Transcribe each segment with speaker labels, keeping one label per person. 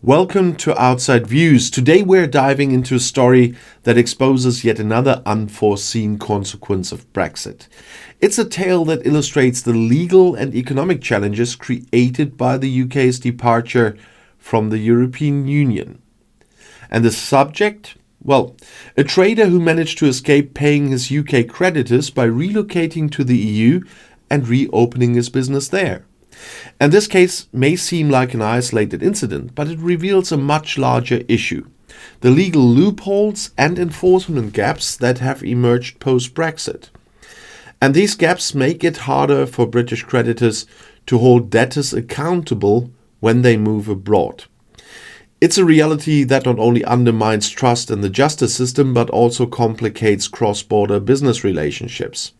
Speaker 1: Welcome to Outside Views. Today we're diving into a story that exposes yet another unforeseen consequence of Brexit. It's a tale that illustrates the legal and economic challenges created by the UK's departure from the European Union. And the subject? Well, a trader who managed to escape paying his UK creditors by relocating to the EU and reopening his business there. And this case may seem like an isolated incident, but it reveals a much larger issue: the legal loopholes and enforcement gaps that have emerged post-Brexit. And these gaps make it harder for British creditors to hold debtors accountable when they move abroad. It's a reality that not only undermines trust in the justice system, but also complicates cross-border business relationships.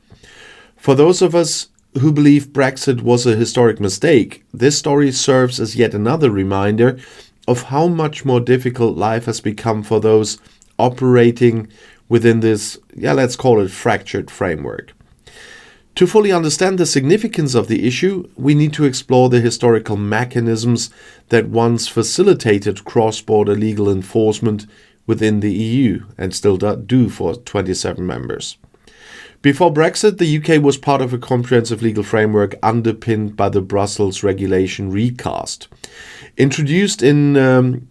Speaker 1: For those of us who believe Brexit was a historic mistake, this story serves as yet another reminder of how much more difficult life has become for those operating within this, let's call it fractured framework. To fully understand the significance of the issue, we need to explore the historical mechanisms that once facilitated cross-border legal enforcement within the EU and still do for 27 members. Before Brexit, the UK was part of a comprehensive legal framework underpinned by the Brussels regulation recast. Introduced in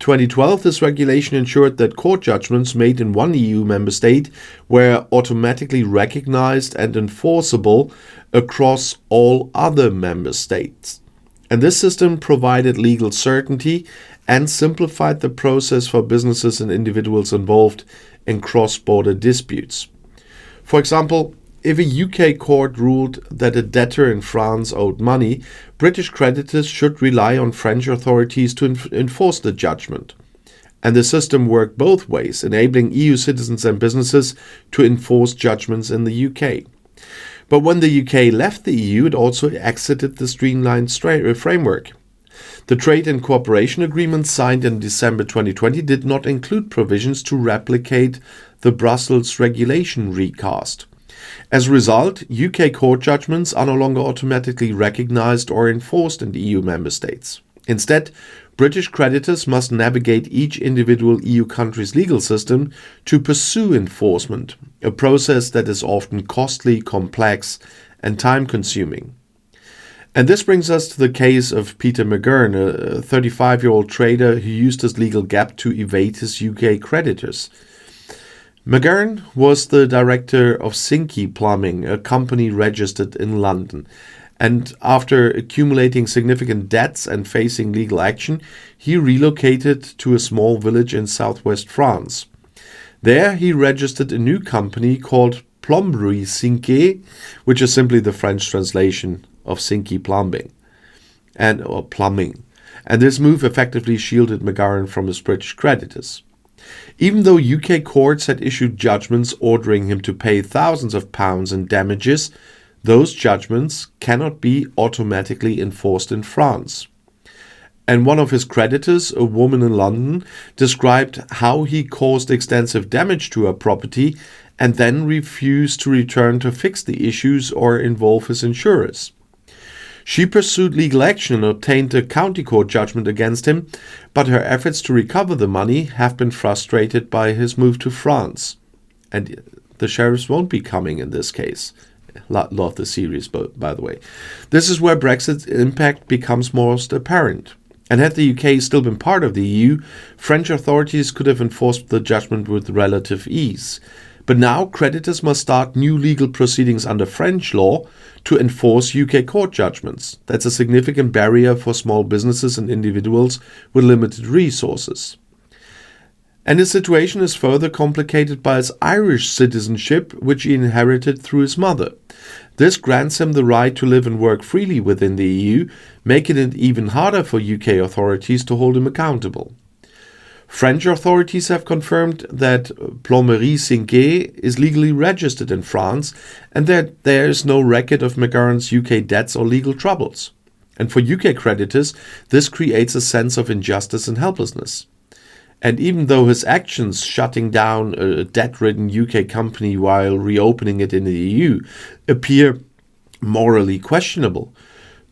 Speaker 1: 2012, this regulation ensured that court judgments made in one EU member state were automatically recognized and enforceable across all other member states. And this system provided legal certainty and simplified the process for businesses and individuals involved in cross-border disputes. For example, if a UK court ruled that a debtor in France owed money, British creditors should rely on French authorities to enforce the judgment. And the system worked both ways, enabling EU citizens and businesses to enforce judgments in the UK. But when the UK left the EU, it also exited the streamlined framework. The trade and cooperation agreement signed in December 2020 did not include provisions to replicate the Brussels regulation recast. As a result, UK court judgments are no longer automatically recognized or enforced in the EU member states. Instead, British creditors must navigate each individual EU country's legal system to pursue enforcement, a process that is often costly, complex, and time-consuming. And this brings us to the case of Peter McGurn, a 35-year-old trader who used his legal gap to evade his UK creditors. McGurn was the director of Sinky Plumbing, a company registered in London. And after accumulating significant debts and facing legal action, he relocated to a small village in southwest France. There he registered a new company called Plomberie Sinky, which is simply the French translation of Sinky Plumbing or plumbing. And this move effectively shielded McGurn from his British creditors. Even though UK courts had issued judgments ordering him to pay thousands of pounds in damages, those judgments cannot be automatically enforced in France. And one of his creditors, a woman in London, described how he caused extensive damage to her property and then refused to return to fix the issues or involve his insurers. She pursued legal action and obtained a county court judgment against him, but her efforts to recover the money have been frustrated by his move to France. And the sheriffs won't be coming in this case. Love the series, by the way. This is where Brexit's impact becomes most apparent. And had the UK still been part of the EU, French authorities could have enforced the judgment with relative ease. But now creditors must start new legal proceedings under French law to enforce UK court judgments. That's a significant barrier for small businesses and individuals with limited resources. And his situation is further complicated by his Irish citizenship, which he inherited through his mother. This grants him the right to live and work freely within the EU, making it even harder for UK authorities to hold him accountable. French authorities have confirmed that Plomberie Sinky is legally registered in France and that there is no record of McGurn's UK debts or legal troubles. And for UK creditors, this creates a sense of injustice and helplessness. And even though his actions shutting down a debt-ridden UK company while reopening it in the EU appear morally questionable,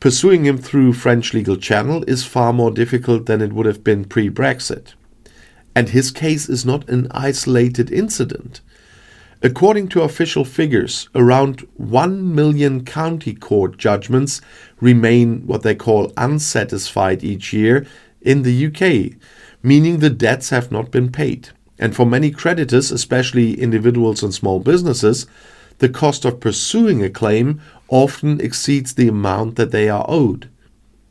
Speaker 1: Pursuing him through French legal channel is far more difficult than it would have been pre-Brexit. And his case is not an isolated incident. According to official figures, around 1 million county court judgments remain what they call unsatisfied each year in the UK, meaning the debts have not been paid. And for many creditors, especially individuals and small businesses, the cost of pursuing a claim often exceeds the amount that they are owed.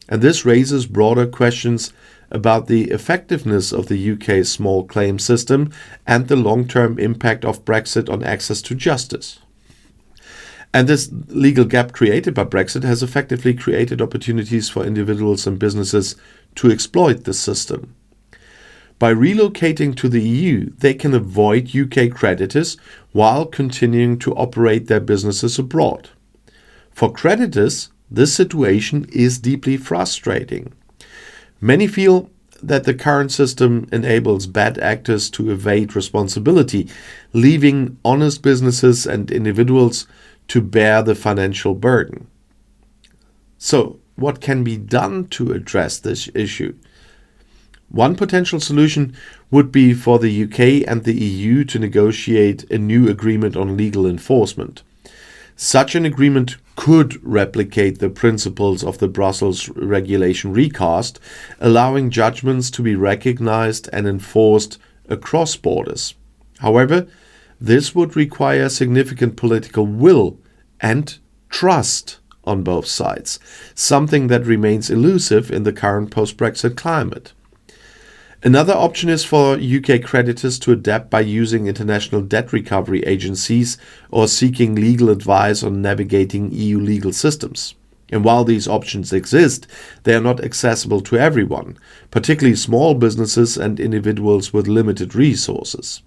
Speaker 1: And this raises broader questions about the effectiveness of the UK's small claim system and the long-term impact of Brexit on access to justice. And this legal gap created by Brexit has effectively created opportunities for individuals and businesses to exploit the system. By relocating to the EU, they can avoid UK creditors while continuing to operate their businesses abroad. For creditors, this situation is deeply frustrating. Many feel that the current system enables bad actors to evade responsibility, leaving honest businesses and individuals to bear the financial burden. So, what can be done to address this issue? One potential solution would be for the UK and the EU to negotiate a new agreement on legal enforcement. Such an agreement could replicate the principles of the Brussels regulation recast, allowing judgments to be recognized and enforced across borders. However, this would require significant political will and trust on both sides, something that remains elusive in the current post-Brexit climate. Another option is for UK creditors to adapt by using international debt recovery agencies or seeking legal advice on navigating EU legal systems. And while these options exist, they are not accessible to everyone, particularly small businesses and individuals with limited resources.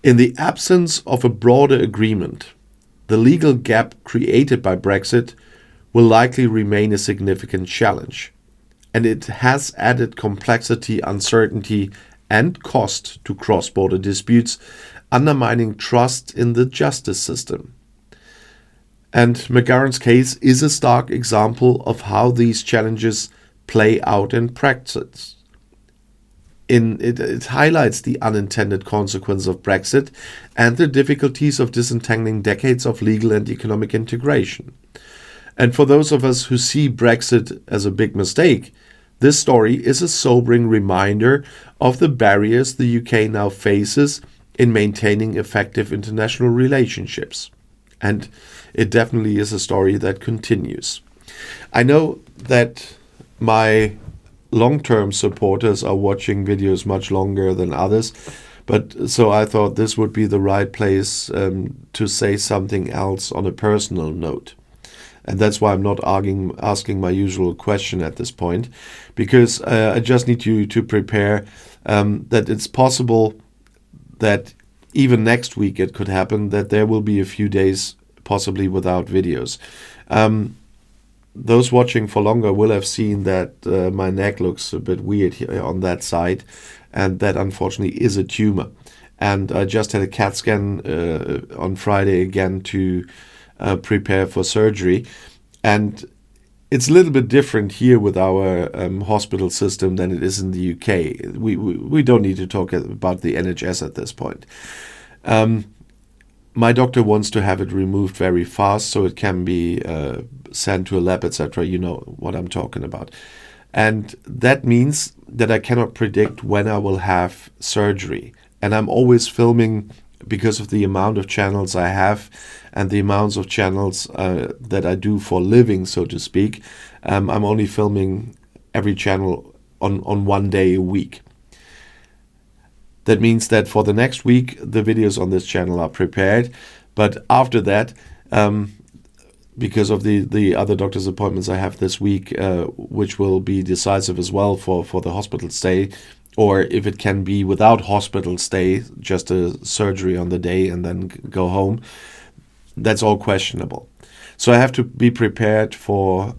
Speaker 1: In the absence of a broader agreement, the legal gap created by Brexit will likely remain a significant challenge. And it has added complexity, uncertainty, and cost to cross-border disputes, undermining trust in the justice system. And McGurn's case is a stark example of how these challenges play out in practice. It highlights the unintended consequence of Brexit and the difficulties of disentangling decades of legal and economic integration. And for those of us who see Brexit as a big mistake, this story is a sobering reminder of the barriers the UK now faces in maintaining effective international relationships. And it definitely is a story that continues. I know that my long-term supporters are watching videos much longer than others, but so I thought this would be the right place to say something else on a personal note. And that's why I'm not asking my usual question at this point, because I just need you to prepare that it's possible that even next week it could happen that there will be a few days possibly without videos. Those watching for longer will have seen that my neck looks a bit weird here on that side, and that unfortunately is a tumor. And I just had a CAT scan on Friday again to prepare for surgery, and it's a little bit different here with our hospital system than it is in the UK. We don't need to talk about the NHS at this point. My doctor wants to have it removed very fast so it can be sent to a lab, etc. You know what I'm talking about. And that means that I cannot predict when I will have surgery. And I'm always filming because of the amount of channels I have and the amounts of channels that I do for living, so to speak. I'm only filming every channel on 1 day a week. That means that for the next week, the videos on this channel are prepared. But after that, because of the other doctor's appointments I have this week, which will be decisive as well for the hospital stay, or if it can be without hospital stay, just a surgery on the day and then go home, that's all questionable. So I have to be prepared for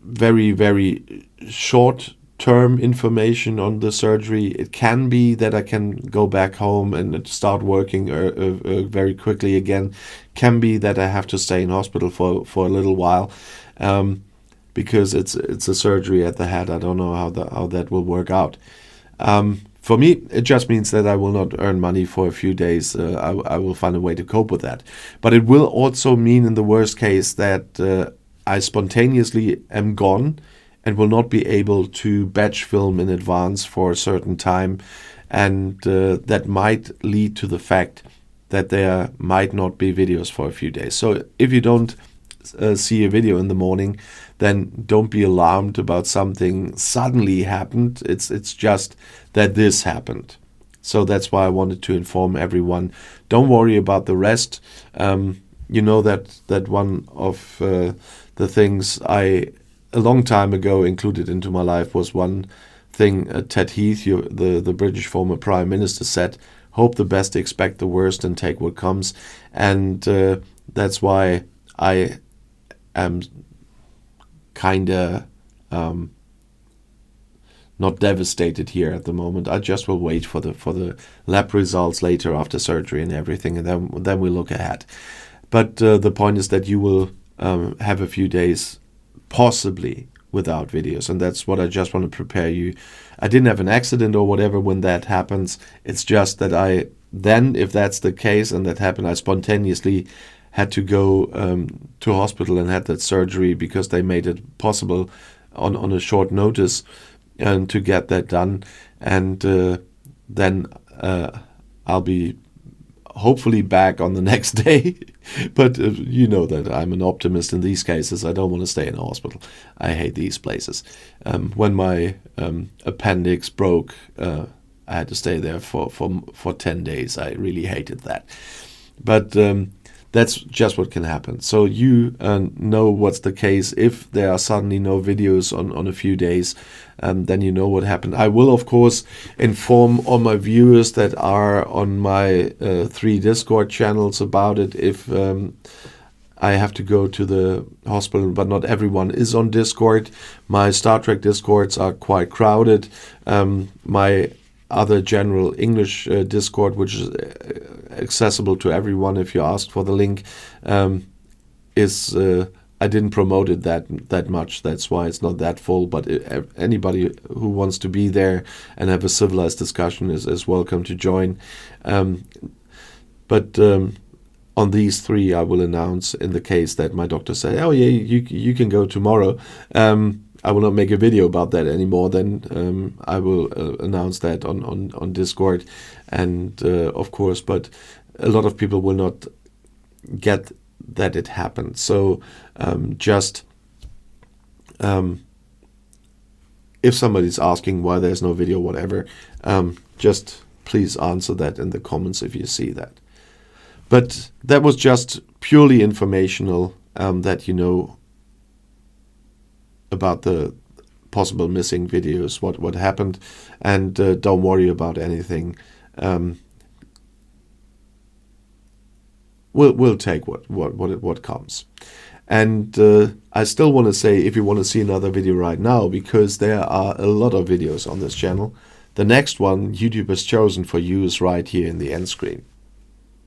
Speaker 1: very, very short term information on the surgery. It can be that I can go back home and start working very quickly again. Can be that I have to stay in hospital for a little while, because it's a surgery at the head. I don't know how that will work out. For me, it just means that I will not earn money for a few days. I will find a way to cope with that. But it will also mean, in the worst case, that I spontaneously am gone and will not be able to batch film in advance for a certain time. And that might lead to the fact that there might not be videos for a few days. So if you don't see a video in the morning, then don't be alarmed about something suddenly happened. It's just that this happened. So that's why I wanted to inform everyone. Don't worry about the rest. You know that one of the things I, a long time ago, included into my life was one thing Ted Heath, the British former Prime Minister, said: hope the best, expect the worst, and take what comes. And that's why I am kind of not devastated here at the moment. I just will wait for the lab results later after surgery and everything, and then we'll look ahead. But the point is that you will have a few days possibly without videos, and that's what I just want to prepare you. I didn't have an accident or whatever when that happens. It's just that if that's the case and that happened, I spontaneously had to go to hospital and had that surgery because they made it possible on a short notice and to get that done. And then I'll be hopefully back on the next day. But you know that I'm an optimist in these cases. I don't want to stay in a hospital. I hate these places. When my appendix broke, I had to stay there for 10 days. I really hated that. But that's just what can happen. So you know what's the case. If there are suddenly no videos on a few days, then you know what happened. I will, of course, inform all my viewers that are on my 3 Discord channels about it if I have to go to the hospital, but not everyone is on Discord. My Star Trek Discords are quite crowded. My other general English Discord, which is accessible to everyone if you ask for the link, is I didn't promote it that much. That's why it's not that full. But anybody who wants to be there and have a civilized discussion is welcome to join. But on these 3, I will announce in the case that my doctor say, "Oh yeah, you can go tomorrow." I will not make a video about that anymore. Then I will announce that on Discord, and of course, but a lot of people will not get that it happened. So if somebody's asking why there's no video, whatever, just please answer that in the comments if you see that. But that was just purely informational, that you know about the possible missing videos, what happened, and don't worry about anything. We'll take what comes. And I still want to say, if you want to see another video right now, because there are a lot of videos on this channel, the next one YouTube has chosen for you is right here in the end screen.